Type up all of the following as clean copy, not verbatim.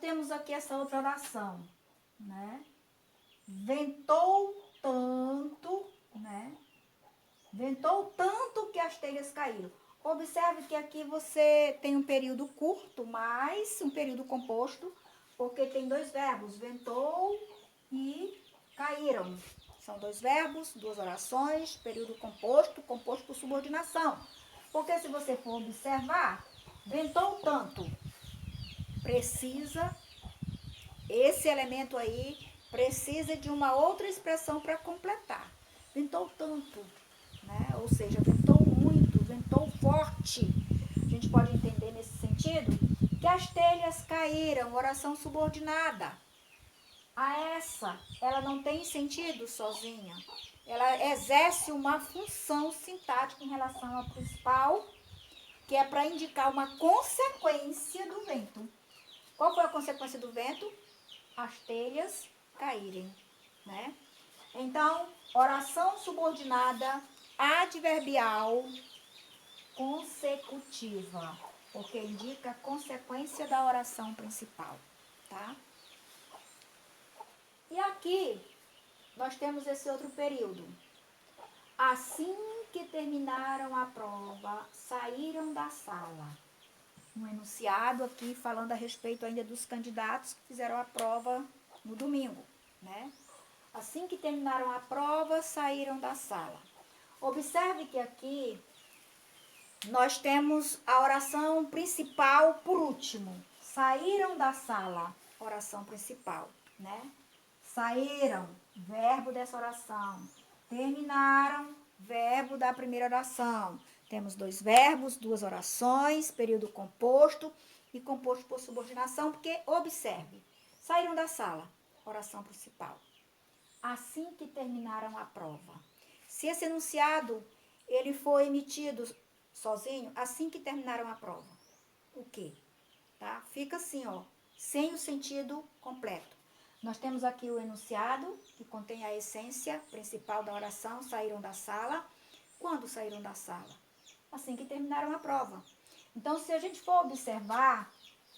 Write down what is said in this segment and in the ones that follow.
temos aqui essa outra oração, né? Ventou tanto, né? Ventou tanto que as telhas caíram. Observe que aqui você tem um período curto, mais um período composto, porque tem dois verbos, ventou e caíram. São dois verbos, duas orações, período composto, composto por subordinação. Porque se você for observar, ventou tanto, precisa, esse elemento aí precisa de uma outra expressão para completar. Ventou tanto, né? Ou seja, ventou muito, ventou forte. A gente pode entender nesse sentido que as telhas caíram, oração subordinada. A essa, ela não tem sentido sozinha. Ela exerce uma função sintática em relação ao principal, que é para indicar uma consequência do vento. Qual foi a consequência do vento? As telhas caírem, né? Então, oração subordinada adverbial consecutiva, porque indica a consequência da oração principal, tá? E aqui nós temos esse outro período. Assim que terminaram a prova, saíram da sala. Um enunciado aqui falando a respeito ainda dos candidatos que fizeram a prova no domingo, né? Assim que terminaram a prova, saíram da sala. Observe que aqui nós temos a oração principal por último. Saíram da sala, oração principal, né? Saíram, verbo dessa oração. Terminaram, verbo da primeira oração. Temos dois verbos, duas orações, período composto e composto por subordinação, porque observe, saíram da sala, oração principal. Assim que terminaram a prova. Se esse enunciado ele foi emitido sozinho, assim que terminaram a prova. O quê? Tá? Fica assim, ó, sem o sentido completo. Nós temos aqui o enunciado, que contém a essência principal da oração, saíram da sala. Quando saíram da sala? Assim que terminaram a prova. Então, se a gente for observar,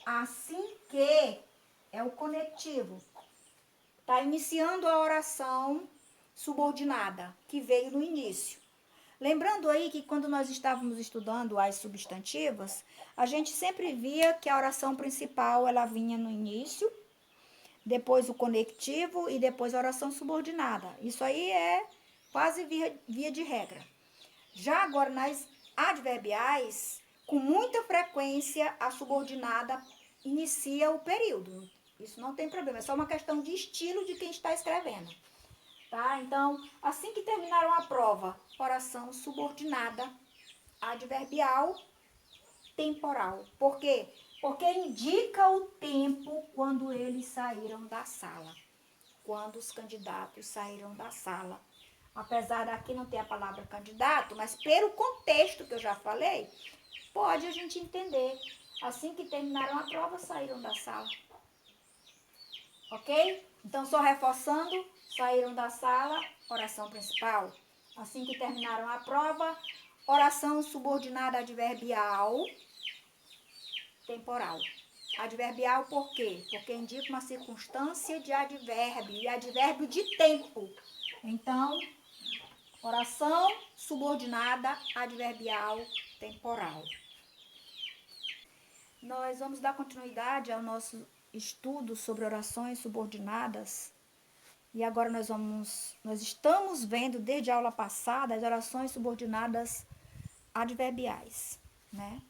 assim que é o conectivo. Está iniciando a oração subordinada, que veio no início. Lembrando aí que quando nós estávamos estudando as substantivas, a gente sempre via que a oração principal ela vinha no início, depois o conectivo e depois a oração subordinada. Isso aí é quase via de regra. Já agora nas adverbiais, com muita frequência a subordinada inicia o período. Isso não tem problema, é só uma questão de estilo de quem está escrevendo. Tá? Então, assim que terminaram a prova, oração subordinada, adverbial, temporal. Por quê? Porque indica o tempo quando eles saíram da sala. Quando os candidatos saíram da sala. Apesar daqui não ter a palavra candidato, mas pelo contexto que eu já falei, pode a gente entender. Assim que terminaram a prova, saíram da sala. Ok? Então, só reforçando, saíram da sala, oração principal. Assim que terminaram a prova, oração subordinada adverbial, temporal. Adverbial por quê? Porque indica uma circunstância de advérbio, e advérbio de tempo. Então, oração subordinada adverbial temporal. Nós vamos dar continuidade ao nosso estudo sobre orações subordinadas. E agora nós estamos vendo desde a aula passada as orações subordinadas adverbiais, né?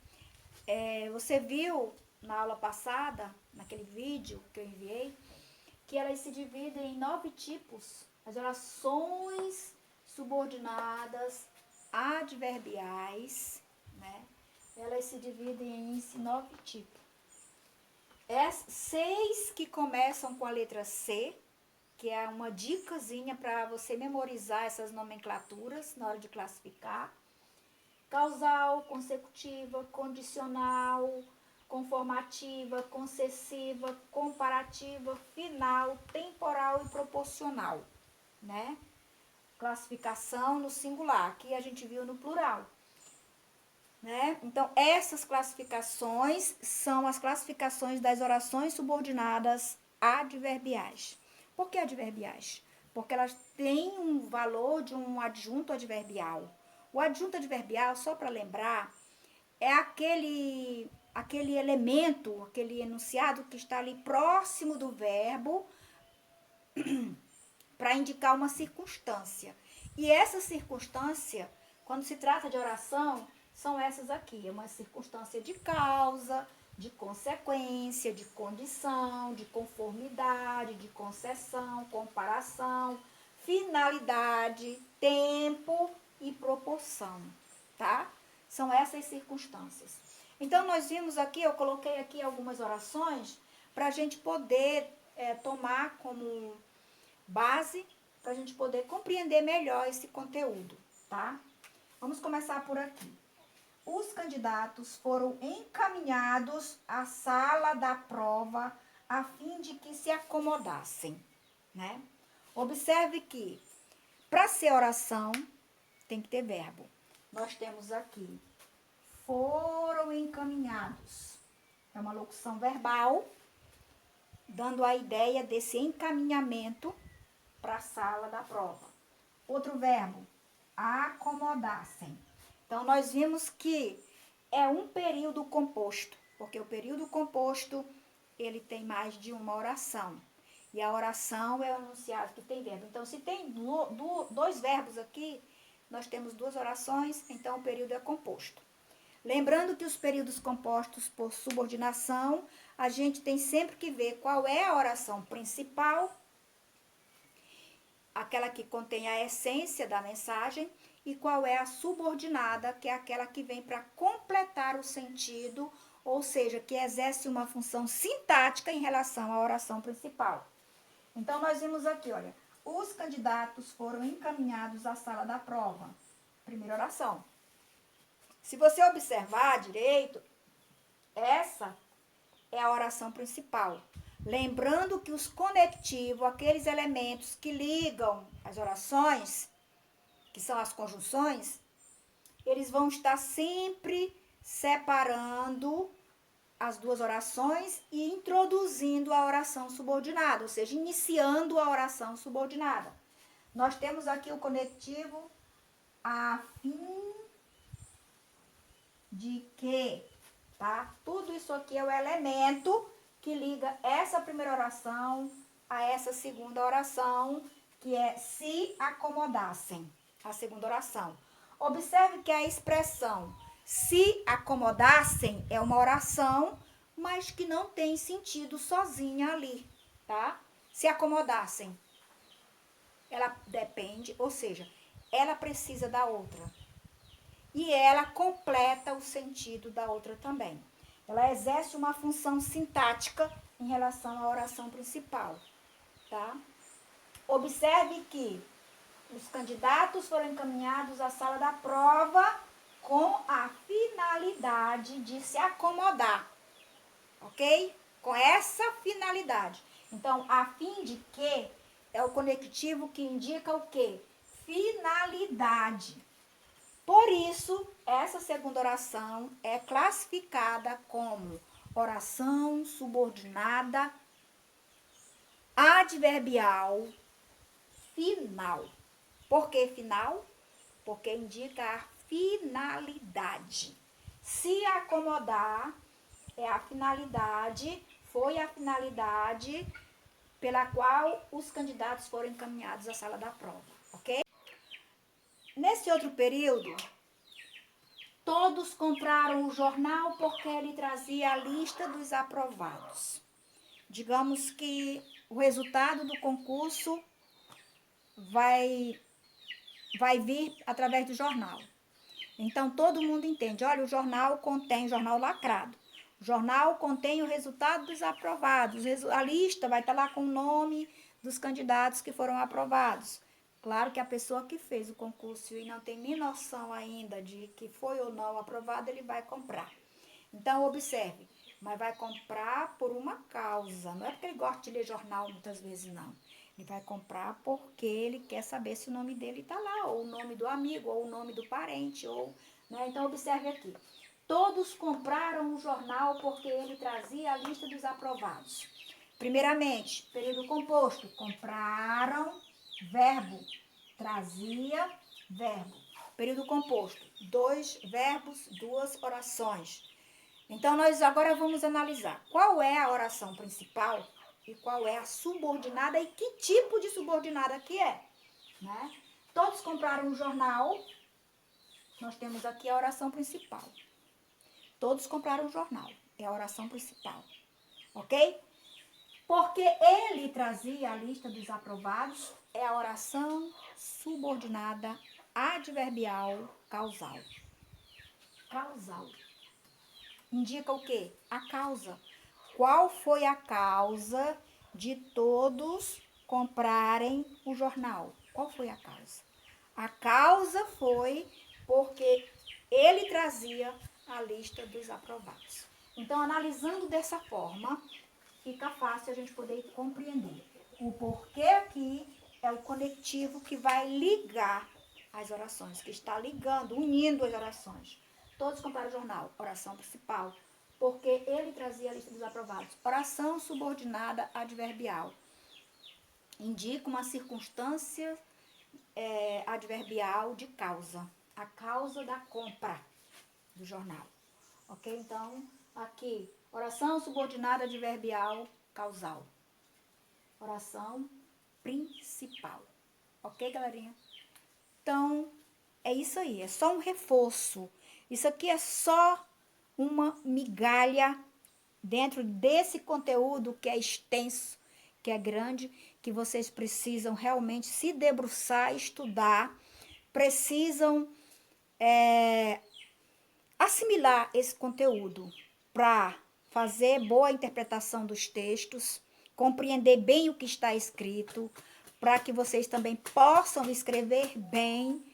Você viu na aula passada, naquele vídeo que eu enviei, que elas se dividem em 9 tipos. As orações subordinadas adverbiais, né? Elas se dividem em 9 tipos. 6 que começam com a letra C, que é uma dicasinha para você memorizar essas nomenclaturas na hora de classificar. Causal, consecutiva, condicional, conformativa, concessiva, comparativa, final, temporal e proporcional, né? Classificação no singular, aqui a gente viu no plural. né? Então, essas classificações são as classificações das orações subordinadas adverbiais. Por que adverbiais? Porque elas têm um valor de um adjunto adverbial. O adjunto adverbial, só para lembrar, é aquele elemento, aquele enunciado que está ali próximo do verbo para indicar uma circunstância. E essa circunstância, quando se trata de oração, são essas aqui: é uma circunstância de causa, de consequência, de condição, de conformidade, de concessão, comparação, finalidade, tempo e proporção, tá? São essas circunstâncias. Então, nós vimos aqui, eu coloquei aqui algumas orações para a gente poder tomar como base para a gente poder compreender melhor esse conteúdo, tá? Vamos começar por aqui. Os candidatos foram encaminhados à sala da prova a fim de que se acomodassem, né? Observe que para ser oração tem que ter verbo. Nós temos aqui foram encaminhados. É uma locução verbal dando a ideia desse encaminhamento para a sala da prova. Outro verbo, acomodassem. Então, nós vimos que é um período composto, porque o período composto, ele tem mais de uma oração. E a oração é o enunciado que tem verbo. Então, se tem dois verbos aqui, nós temos duas orações, então o período é composto. Lembrando que os períodos compostos por subordinação, a gente tem sempre que ver qual é a oração principal, aquela que contém a essência da mensagem, e qual é a subordinada, que é aquela que vem para completar o sentido, ou seja, que exerce uma função sintática em relação à oração principal. Então, nós vimos aqui, olha, os candidatos foram encaminhados à sala da prova. Primeira oração. Se você observar direito, essa é a oração principal. Lembrando que os conectivos, aqueles elementos que ligam as orações, que são as conjunções, eles vão estar sempre separando as duas orações e introduzindo a oração subordinada, ou seja, iniciando a oração subordinada. Nós temos aqui o conectivo a fim de que, tá? Tudo isso aqui é o elemento que liga essa primeira oração a essa segunda oração, que é se acomodassem, a segunda oração. Observe que a expressão se acomodassem é uma oração, mas que não tem sentido sozinha ali, tá? Se acomodassem. Ela depende, ou seja, ela precisa da outra. E ela completa o sentido da outra também. Ela exerce uma função sintática em relação à oração principal, tá? Observe que os candidatos foram encaminhados à sala da prova com a finalidade de se acomodar, ok? Com essa finalidade. Então, a fim de que é o conectivo que indica o quê? Finalidade. Por isso, essa segunda oração é classificada como oração subordinada adverbial final. Por que final? Porque indica a finalidade. Se acomodar é a finalidade, foi a finalidade pela qual os candidatos foram encaminhados à sala da prova, ok? Nesse outro período, todos compraram o jornal porque ele trazia a lista dos aprovados. Digamos que o resultado do concurso vai vir através do jornal. Então, todo mundo entende. Olha, o jornal contém, jornal lacrado. O jornal contém o resultado dos aprovados. A lista vai estar lá com o nome dos candidatos que foram aprovados. Claro que a pessoa que fez o concurso e não tem nem noção ainda de que foi ou não aprovado, ele vai comprar. Então, observe, mas vai comprar por uma causa. Não é porque ele gosta de ler jornal muitas vezes, não. Ele vai comprar porque ele quer saber se o nome dele está lá, ou o nome do amigo, ou o nome do parente, ou Né? Então, observe aqui. Todos compraram o jornal porque ele trazia a lista dos aprovados. Primeiramente, período composto. Compraram, verbo. Trazia, verbo. Período composto. 2 verbos, 2 orações. Então, nós agora vamos analisar qual é a oração principal e qual é a subordinada e que tipo de subordinada que é. Né? Todos compraram um jornal. Nós temos aqui a oração principal. Todos compraram um jornal. É a oração principal. Ok? Porque ele trazia a lista dos aprovados, é a oração subordinada adverbial causal. Causal. Indica o quê? A causa. Qual foi a causa de todos comprarem o jornal? Qual foi a causa? A causa foi porque ele trazia a lista dos aprovados. Então, analisando dessa forma, fica fácil a gente poder compreender. O porquê aqui é o conectivo que vai ligar as orações, que está ligando, unindo as orações. Todos compraram o jornal, oração principal, porque ele trazia a lista dos aprovados. Oração subordinada adverbial. Indica uma circunstância adverbial de causa. A causa da compra do jornal. Ok? Então, aqui, oração subordinada adverbial causal. Oração principal. Ok, galerinha? Então, é isso aí. É só um reforço. Isso aqui é só uma migalha dentro desse conteúdo que é extenso, que é grande, que vocês precisam realmente se debruçar, estudar, precisam assimilar esse conteúdo para fazer boa interpretação dos textos, compreender bem o que está escrito, para que vocês também possam escrever bem,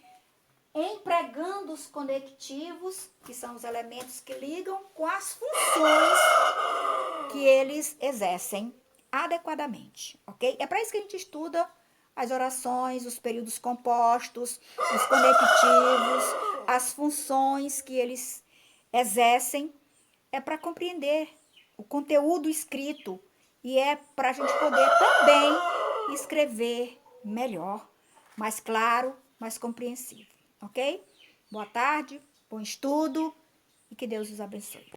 empregando os conectivos, que são os elementos que ligam com as funções que eles exercem adequadamente, ok? É para isso que a gente estuda as orações, os períodos compostos, os conectivos, as funções que eles exercem, é para compreender o conteúdo escrito e é para a gente poder também escrever melhor, mais claro, mais compreensível, ok? Boa tarde, bom estudo e que Deus os abençoe.